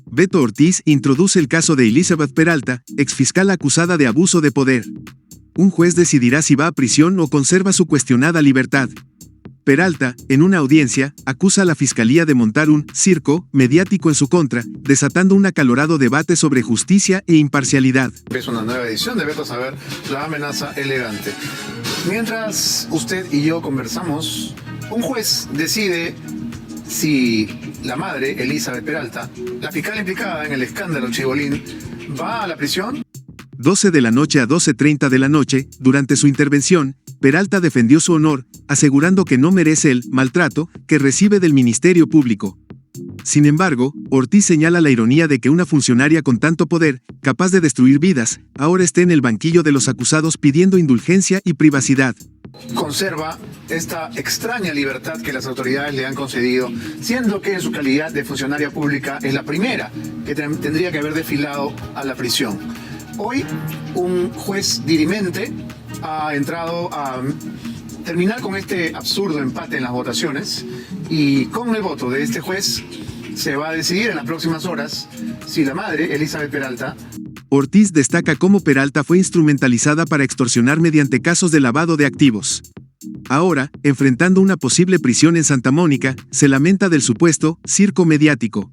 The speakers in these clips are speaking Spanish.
Beto Ortiz introduce el caso de Elizabeth Peralta, exfiscal acusada de abuso de poder. Un juez decidirá si va a prisión o conserva su cuestionada libertad. Peralta, en una audiencia, acusa a la fiscalía de montar un circo mediático en su contra, desatando un acalorado debate sobre justicia e imparcialidad. Es una nueva edición de Beto Saber, la amenaza elegante. Mientras usted y yo conversamos, un juez decide si la madre, Elizabeth Peralta, la fiscal implicada en el escándalo Chibolín, va a la prisión. 12 de la noche a 12:30 de la noche, durante su intervención, Peralta defendió su honor, asegurando que no merece el maltrato que recibe del Ministerio Público. Sin embargo, Ortiz señala la ironía de que una funcionaria con tanto poder, capaz de destruir vidas, ahora esté en el banquillo de los acusados pidiendo indulgencia y privacidad. Conserva esta extraña libertad que las autoridades le han concedido, siendo que en su calidad de funcionaria pública es la primera que tendría que haber desfilado a la prisión. Hoy, un juez dirimente ha entrado a terminar con este absurdo empate en las votaciones y con el voto de este juez se va a decidir en las próximas horas si la madre, Elizabeth Peralta. Ortiz destaca cómo Peralta fue instrumentalizada para extorsionar mediante casos de lavado de activos. Ahora, enfrentando una posible prisión en Santa Mónica, se lamenta del supuesto circo mediático.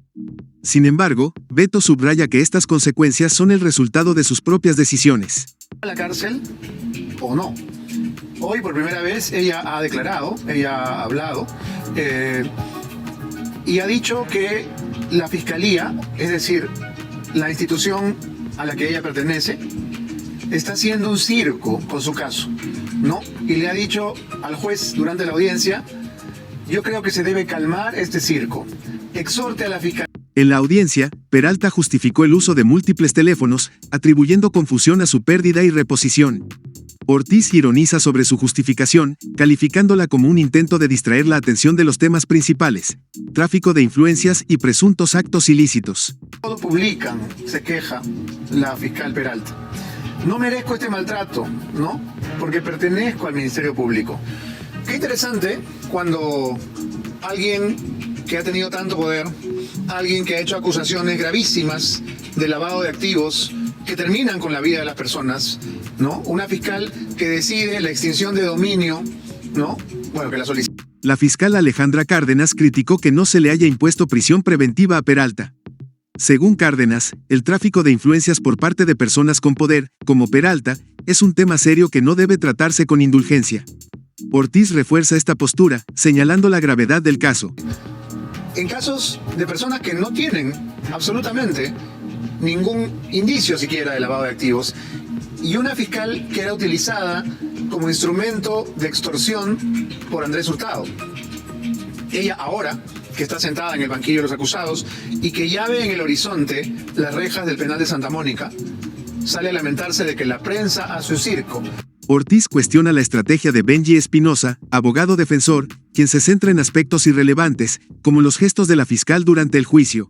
Sin embargo, Beto subraya que estas consecuencias son el resultado de sus propias decisiones. ¿A la cárcel o no? Hoy por primera vez ella ha declarado, ella ha hablado y ha dicho que la fiscalía, es decir, la institución a la que ella pertenece, está haciendo un circo con su caso, ¿no? Y le ha dicho al juez durante la audiencia, yo creo que se debe calmar este circo. Exhorte a la fiscalía. En la audiencia, Peralta justificó el uso de múltiples teléfonos, atribuyendo confusión a su pérdida y reposición. Ortiz ironiza sobre su justificación, calificándola como un intento de distraer la atención de los temas principales: tráfico de influencias y presuntos actos ilícitos. Todo publican, se queja la fiscal Peralta. No merezco este maltrato, ¿no? Porque pertenezco al Ministerio Público. Qué interesante cuando alguien que ha tenido tanto poder, alguien que ha hecho acusaciones gravísimas de lavado de activos que terminan con la vida de las personas, ¿no? Una fiscal que decide la extinción de dominio, ¿no? Bueno, que la solicita. La fiscal Alejandra Cárdenas criticó que no se le haya impuesto prisión preventiva a Peralta. Según Cárdenas, el tráfico de influencias por parte de personas con poder, como Peralta, es un tema serio que no debe tratarse con indulgencia. Ortiz refuerza esta postura, señalando la gravedad del caso. En casos de personas que no tienen absolutamente ningún indicio siquiera de lavado de activos, y una fiscal que era utilizada como instrumento de extorsión por Andrés Hurtado. Ella ahora, que está sentada en el banquillo de los acusados y que ya ve en el horizonte las rejas del penal de Santa Mónica, sale a lamentarse de que la prensa hace un circo. Ortiz cuestiona la estrategia de Benji Espinosa, abogado defensor, quien se centra en aspectos irrelevantes, como los gestos de la fiscal durante el juicio.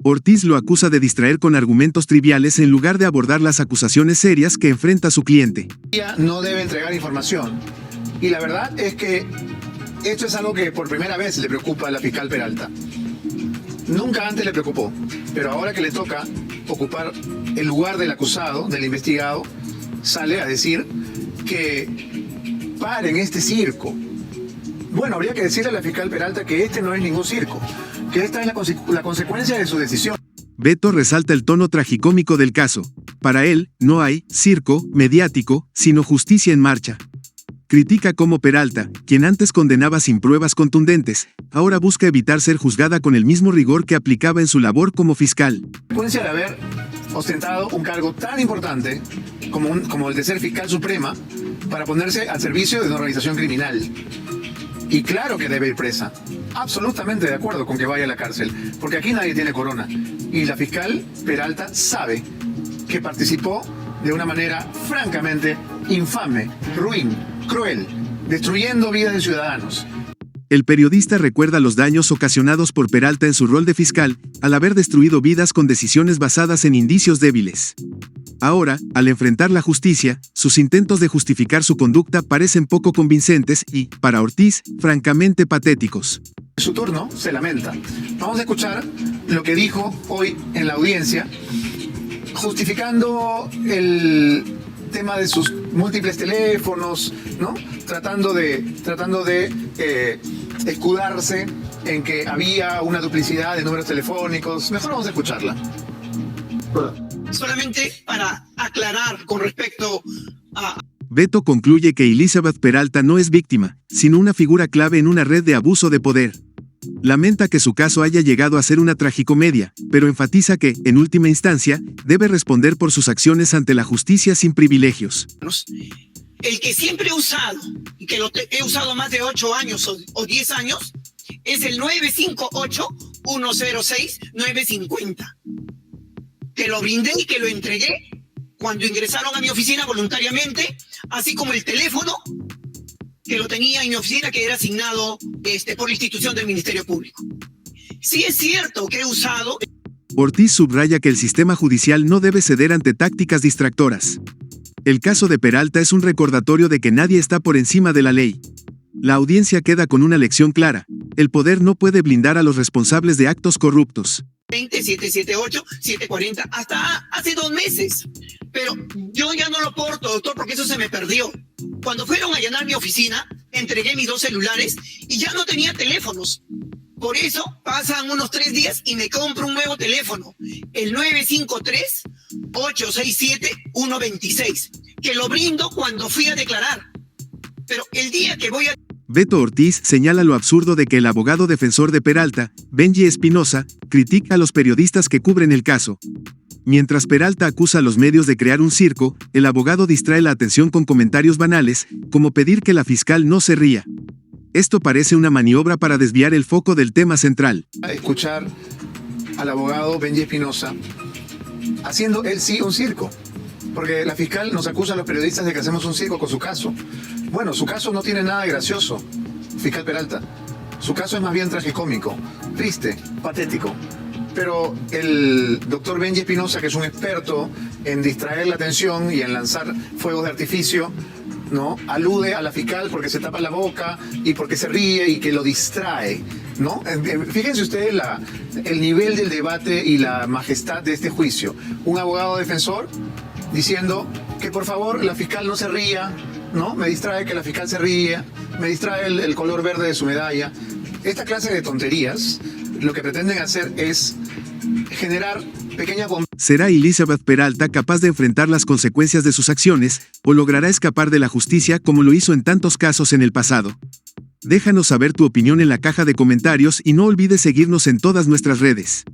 Ortiz lo acusa de distraer con argumentos triviales en lugar de abordar las acusaciones serias que enfrenta su cliente. Ella no debe entregar información. Y la verdad es que esto es algo que por primera vez le preocupa a la fiscal Peralta. Nunca antes le preocupó, pero ahora que le toca ocupar el lugar del acusado, del investigado, sale a decir que paren este circo. Bueno, habría que decirle a la fiscal Peralta que este no es ningún circo, que esta es la consecuencia de su decisión. Beto resalta el tono tragicómico del caso. Para él, no hay circo mediático, sino justicia en marcha. Critica cómo Peralta, quien antes condenaba sin pruebas contundentes, ahora busca evitar ser juzgada con el mismo rigor que aplicaba en su labor como fiscal. La consecuencia de haber ostentado un cargo tan importante como el de ser fiscal suprema para ponerse al servicio de una organización criminal. Y claro que debe ir presa. Absolutamente de acuerdo con que vaya a la cárcel, porque aquí nadie tiene corona. Y la fiscal Peralta sabe que participó de una manera francamente infame, ruin, cruel, destruyendo vidas de ciudadanos. El periodista recuerda los daños ocasionados por Peralta en su rol de fiscal, al haber destruido vidas con decisiones basadas en indicios débiles. Ahora, al enfrentar la justicia, sus intentos de justificar su conducta parecen poco convincentes y, para Ortiz, francamente patéticos. En su turno, se lamenta. Vamos a escuchar lo que dijo hoy en la audiencia, justificando el tema de sus múltiples teléfonos, ¿no? Tratando de escudarse en que había una duplicidad de números telefónicos. Mejor vamos a escucharla. Solamente para aclarar con respecto a... Beto concluye que Elizabeth Peralta no es víctima, sino una figura clave en una red de abuso de poder. Lamenta que su caso haya llegado a ser una tragicomedia, pero enfatiza que, en última instancia, debe responder por sus acciones ante la justicia sin privilegios. El que siempre he usado, y que he usado más de 8 años o 10 años, es el 958-106-950. Que lo brindé y que lo entregué cuando ingresaron a mi oficina voluntariamente, así como el teléfono que lo tenía en mi oficina, que era asignado por la institución del Ministerio Público. Sí es cierto que he usado... Ortiz subraya que el sistema judicial no debe ceder ante tácticas distractoras. El caso de Peralta es un recordatorio de que nadie está por encima de la ley. La audiencia queda con una lección clara: el poder no puede blindar a los responsables de actos corruptos. 778, 740, hasta hace 2 meses. Pero yo ya no lo porto, doctor, porque eso se me perdió. Cuando fueron a allanar mi oficina, entregué mis 2 celulares y ya no tenía teléfonos. Por eso pasan unos 3 días y me compro un nuevo teléfono, el 953-867-126, que lo brindo cuando fui a declarar. Pero el día que voy a... Beto Ortiz señala lo absurdo de que el abogado defensor de Peralta, Benji Espinosa, critica a los periodistas que cubren el caso. Mientras Peralta acusa a los medios de crear un circo, el abogado distrae la atención con comentarios banales, como pedir que la fiscal no se ría. Esto parece una maniobra para desviar el foco del tema central. A escuchar al abogado Benji Espinosa haciendo él sí un circo. Porque la fiscal nos acusa a los periodistas de que hacemos un circo con su caso. Bueno, su caso no tiene nada de gracioso, fiscal Peralta. Su caso es más bien tragicómico, triste, patético. Pero el doctor Benji Espinosa, que es un experto en distraer la atención y en lanzar fuegos de artificio, ¿no?, alude a la fiscal porque se tapa la boca y porque se ríe y que lo distrae, ¿no? Fíjense ustedes el nivel del debate y la majestad de este juicio. Un abogado defensor diciendo que por favor la fiscal no se ría, ¿no? Me distrae que la fiscal se ríe, me distrae el color verde de su medalla. Esta clase de tonterías lo que pretenden hacer es generar pequeñas bombas. ¿Será Elizabeth Peralta capaz de enfrentar las consecuencias de sus acciones, o logrará escapar de la justicia como lo hizo en tantos casos en el pasado? Déjanos saber tu opinión en la caja de comentarios y no olvides seguirnos en todas nuestras redes.